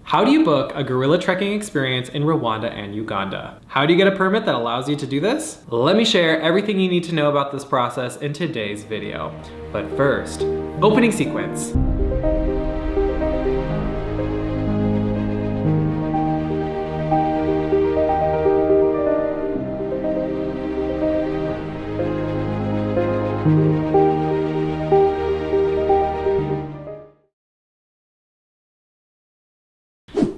How do you book a gorilla trekking experience in Rwanda and Uganda? How do you get a permit that allows you to do this? Let me share everything you need to know about this process in today's video. But first, opening sequence.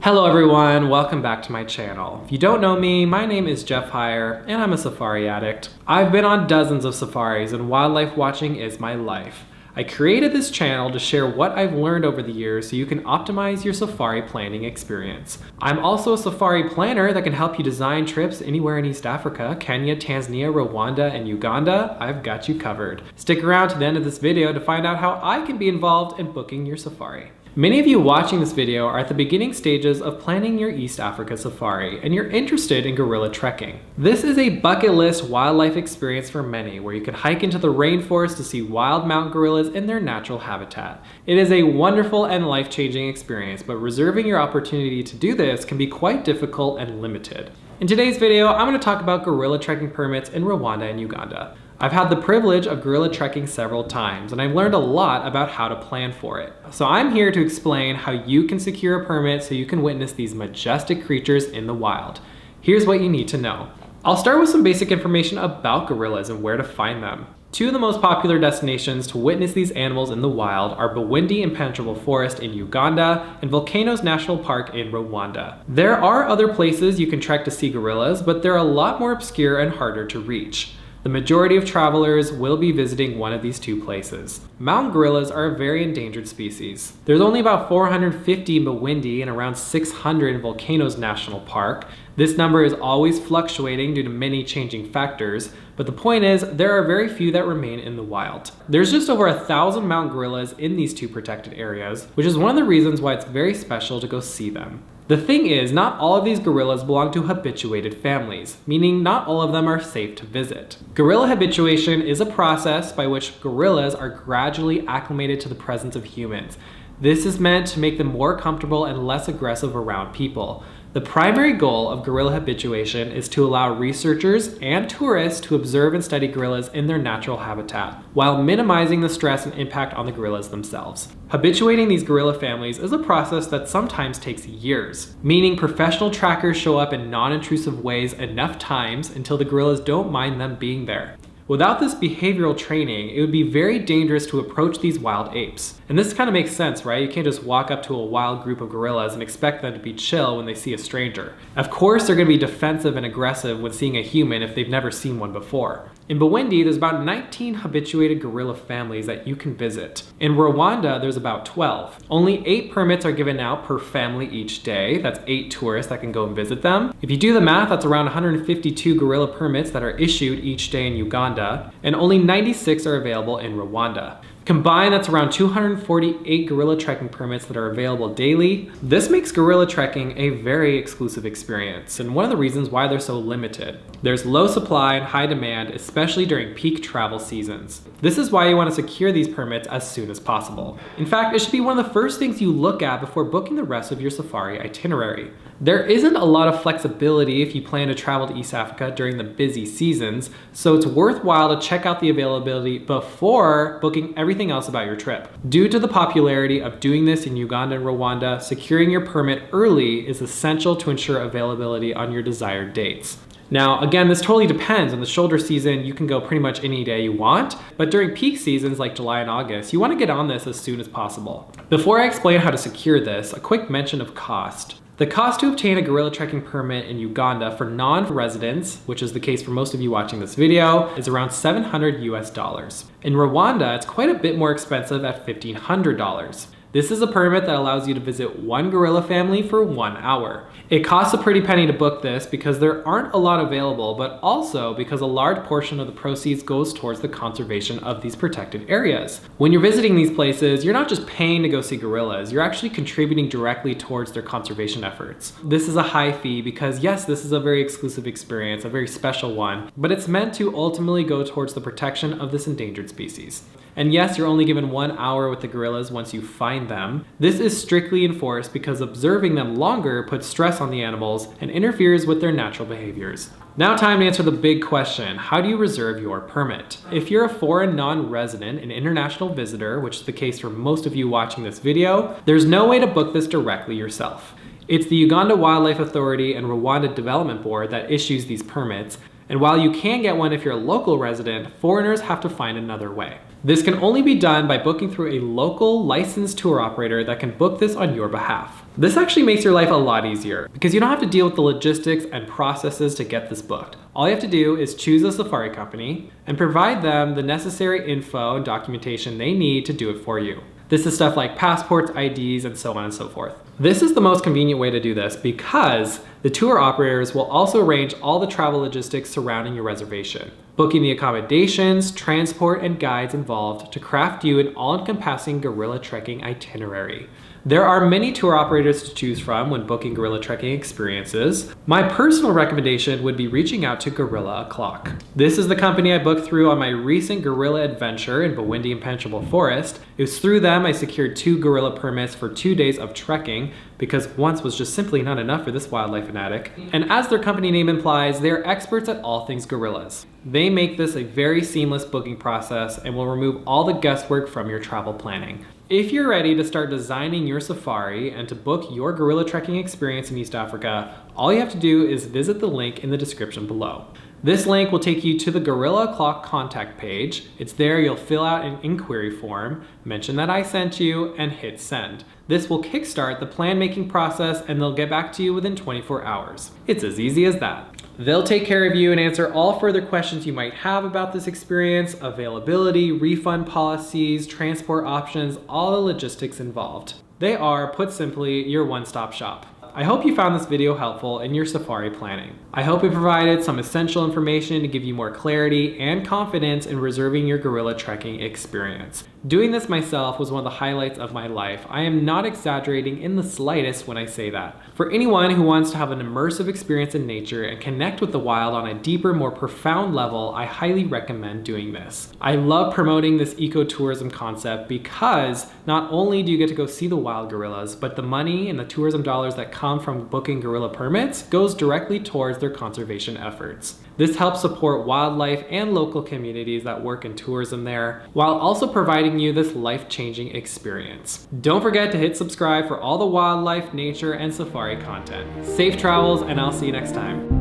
Hello everyone, welcome back to my channel. If you don't know me, my name is Jeff Hyer and I'm a safari addict. I've been on dozens of safaris and wildlife watching is my life. I created this channel to share what I've learned over the years so you can optimize your safari planning experience. I'm also a safari planner that can help you design trips anywhere in East Africa, Kenya, Tanzania, Rwanda, and Uganda. I've got you covered. Stick around to the end of this video to find out how I can be involved in booking your safari. Many of you watching this video are at the beginning stages of planning your East Africa safari and you're interested in gorilla trekking. This is a bucket list wildlife experience for many where you can hike into the rainforest to see wild mountain gorillas in their natural habitat. It is a wonderful and life-changing experience, but reserving your opportunity to do this can be quite difficult and limited. In today's video, I'm going to talk about gorilla trekking permits in Rwanda and Uganda. I've had the privilege of gorilla trekking several times and I've learned a lot about how to plan for it. So I'm here to explain how you can secure a permit so you can witness these majestic creatures in the wild. Here's what you need to know. I'll start with some basic information about gorillas and where to find them. Two of the most popular destinations to witness these animals in the wild are Bwindi Impenetrable Forest in Uganda and Volcanoes National Park in Rwanda. There are other places you can trek to see gorillas, but they're a lot more obscure and harder to reach. The majority of travelers will be visiting one of these two places. Mountain gorillas are a very endangered species. There's only about 450 in Bwindi and around 600 in Volcanoes National Park. This number is always fluctuating due to many changing factors, but the point is there are very few that remain in the wild. There's just over 1,000 mountain gorillas in these two protected areas, which is one of the reasons why it's very special to go see them. The thing is, not all of these gorillas belong to habituated families, meaning not all of them are safe to visit. Gorilla habituation is a process by which gorillas are gradually acclimated to the presence of humans. This is meant to make them more comfortable and less aggressive around people. The primary goal of gorilla habituation is to allow researchers and tourists to observe and study gorillas in their natural habitat, while minimizing the stress and impact on the gorillas themselves. Habituating these gorilla families is a process that sometimes takes years, meaning professional trackers show up in non-intrusive ways enough times until the gorillas don't mind them being there. Without this behavioral training, it would be very dangerous to approach these wild apes. And this kind of makes sense, right? You can't just walk up to a wild group of gorillas and expect them to be chill when they see a stranger. Of course, they're going to be defensive and aggressive when seeing a human if they've never seen one before. In Bwindi, there's about 19 habituated gorilla families that you can visit. In Rwanda, there's about 12. Only 8 permits are given out per family each day. That's 8 tourists that can go and visit them. If you do the math, that's around 152 gorilla permits that are issued each day in Uganda, and only 96 are available in Rwanda. Combined, that's around 248 gorilla trekking permits that are available daily. This makes gorilla trekking a very exclusive experience, and one of the reasons why they're so limited. There's low supply and high demand, especially during peak travel seasons. This is why you want to secure these permits as soon as possible. In fact, it should be one of the first things you look at before booking the rest of your safari itinerary. There isn't a lot of flexibility if you plan to travel to East Africa during the busy seasons, so it's worthwhile to check out the availability before booking everything else about your trip. Due to the popularity of doing this in Uganda and Rwanda, securing your permit early is essential to ensure availability on your desired dates. Now, again, this totally depends. In the shoulder season, you can go pretty much any day you want, but during peak seasons like July and August, you want to get on this as soon as possible. Before I explain how to secure this, a quick mention of cost. The cost to obtain a gorilla trekking permit in Uganda for non-residents, which is the case for most of you watching this video, is around $700 US. In Rwanda, it's quite a bit more expensive at $1,500. This is a permit that allows you to visit one gorilla family for 1 hour. It costs a pretty penny to book this because there aren't a lot available, but also because a large portion of the proceeds goes towards the conservation of these protected areas. When you're visiting these places, you're not just paying to go see gorillas, you're actually contributing directly towards their conservation efforts. This is a high fee because yes, this is a very exclusive experience, a very special one, but it's meant to ultimately go towards the protection of this endangered species. And yes, you're only given 1 hour with the gorillas once you find them. This is strictly enforced because observing them longer puts stress on the animals and interferes with their natural behaviors. Now time to answer the big question, how do you reserve your permit? If you're a foreign non-resident, an international visitor, which is the case for most of you watching this video, there's no way to book this directly yourself. It's the Uganda Wildlife Authority and Rwanda Development Board that issues these permits, and while you can get one if you're a local resident, foreigners have to find another way. This can only be done by booking through a local licensed tour operator that can book this on your behalf. This actually makes your life a lot easier because you don't have to deal with the logistics and processes to get this booked. All you have to do is choose a safari company and provide them the necessary info and documentation they need to do it for you. This is stuff like passports, IDs, and so on and so forth. This is the most convenient way to do this because the tour operators will also arrange all the travel logistics surrounding your reservation, booking the accommodations, transport, and guides involved to craft you an all-encompassing gorilla trekking itinerary. There are many tour operators to choose from when booking gorilla trekking experiences. My personal recommendation would be reaching out to Gorilla O'Clock. This is the company I booked through on my recent gorilla adventure in Bwindi Impenetrable Forest. It was through them I secured 2 gorilla permits for 2 days of trekking because once was just simply not enough for this wildlife fanatic. And as their company name implies, they're experts at all things gorillas. They make this a very seamless booking process and will remove all the guesswork from your travel planning. If you're ready to start designing your safari and to book your gorilla trekking experience in East Africa, all you have to do is visit the link in the description below. This link will take you to the Gorilla O'Clock contact page. It's there you'll fill out an inquiry form, mention that I sent you, and hit send. This will kickstart the plan making process and they'll get back to you within 24 hours. It's as easy as that. They'll take care of you and answer all further questions you might have about this experience, availability, refund policies, transport options, all the logistics involved. They are, put simply, your one-stop shop. I hope you found this video helpful in your safari planning. I hope it provided some essential information to give you more clarity and confidence in reserving your gorilla trekking experience. Doing this myself was one of the highlights of my life. I am not exaggerating in the slightest when I say that. For anyone who wants to have an immersive experience in nature and connect with the wild on a deeper, more profound level, I highly recommend doing this. I love promoting this ecotourism concept because not only do you get to go see the wild gorillas, but the money and the tourism dollars that come from booking gorilla permits goes directly towards their conservation efforts. This helps support wildlife and local communities that work in tourism there, while also providing you this life-changing experience. Don't forget to hit subscribe for all the wildlife, nature, and safari content. Safe travels, and I'll see you next time.